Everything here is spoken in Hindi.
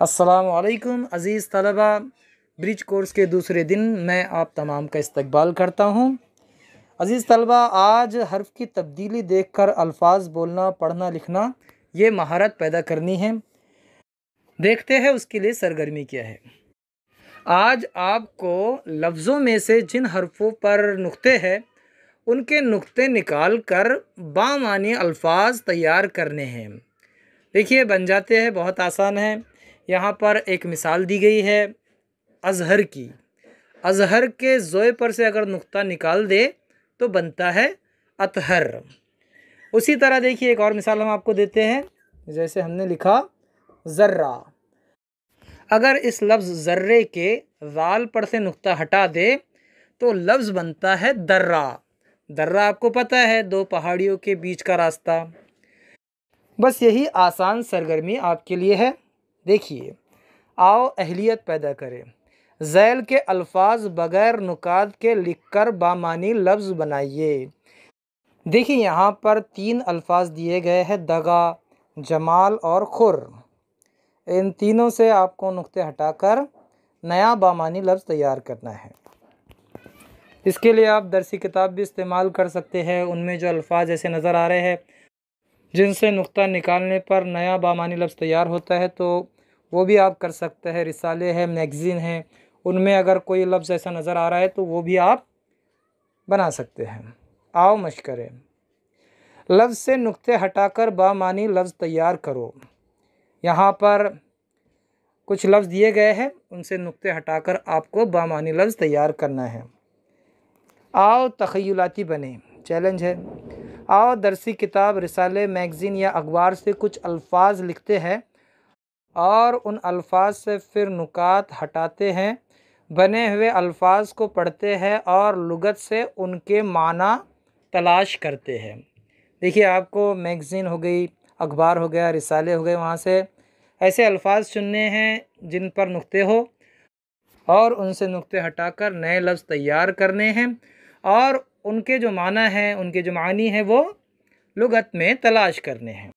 अस्सलामुअलैकुम अज़ीज़ तलबा, ब्रिज कोर्स के दूसरे दिन मैं आप तमाम का इस्तकबाल करता हूँ। अज़ीज़ तलबा, आज हर्फ की तब्दीली देखकर अल्फाज बोलना, पढ़ना, लिखना ये महारत पैदा करनी है। देखते हैं उसके लिए सरगर्मी क्या है। आज आपको लफ्ज़ों में से जिन हर्फ़ों पर नुक्ते हैं उनके नुक्ते निकाल कर बामानी अल्फाज तैयार करने हैं। देखिए, बन जाते हैं, बहुत आसान है। यहाँ पर एक मिसाल दी गई है अज़हर की। अज़हर के ज़ोए पर से अगर नुक्ता निकाल दे तो बनता है अतहर। उसी तरह देखिए, एक और मिसाल हम आपको देते हैं। जैसे हमने लिखा ज़र्रा, अगर इस लफ्ज़ ज़र्रे के ज़ाल पर से नुक्ता हटा दे तो लफ्ज़ बनता है दर्रा। दर्रा आपको पता है, दो पहाड़ियों के बीच का रास्ता। बस यही आसान सरगर्मी आपके लिए है। देखिए, आओ अहलियत पैदा करें। ज़ैल के अल्फाज बग़ैर नुकात के लिखकर बामानी लफ्ज़ बनाइए। देखिए, यहाँ पर 3 अल्फाज दिए गए हैं, दगा, जमाल और खुर। इन तीनों से आपको नुक्ते हटाकर नया बामानी लफ्ज़ तैयार करना है। इसके लिए आप दरसी किताब भी इस्तेमाल कर सकते हैं। उनमें जो अल्फाज ऐसे नज़र आ रहे हैं जिनसे नुक्ता निकालने पर नया बामानी लफ्ज़ तैयार होता है, तो वो भी आप कर सकते हैं। रिसाले हैं, मैगज़ीन हैं, उनमें अगर कोई लफ्ज़ ऐसा नज़र आ रहा है तो वो भी आप बना सकते हैं। आओ मश्क करें। लफ्ज़ से नुक्ते हटाकर बामानी लफ्ज़ तैयार करो। यहाँ पर कुछ लफ्ज़ दिए गए हैं, उनसे नुक्ते हटाकर आपको बामानी लफ्ज़ तैयार करना है। आओ तख़य्युलाती बने, चैलेंज है। आओ दरसी किताब, रिसाले, मैगज़ीन या अखबार से कुछ अल्फाज लिखते हैं और उन अल्फाज से फिर नुकात हटाते हैं। बने हुए अल्फाज को पढ़ते हैं और लुगत से उनके माना तलाश करते हैं। देखिए, आपको मैगज़ीन हो गई, अखबार हो गया, रिसाले हो गए, वहाँ से ऐसे अल्फाज चुनने हैं जिन पर नुक्ते हो और उनसे नुक्ते हटाकर नए लफ्ज़ तैयार करने हैं और उनके जो माना है, उनके जो मानी है, वो लुगत में तलाश करने हैं।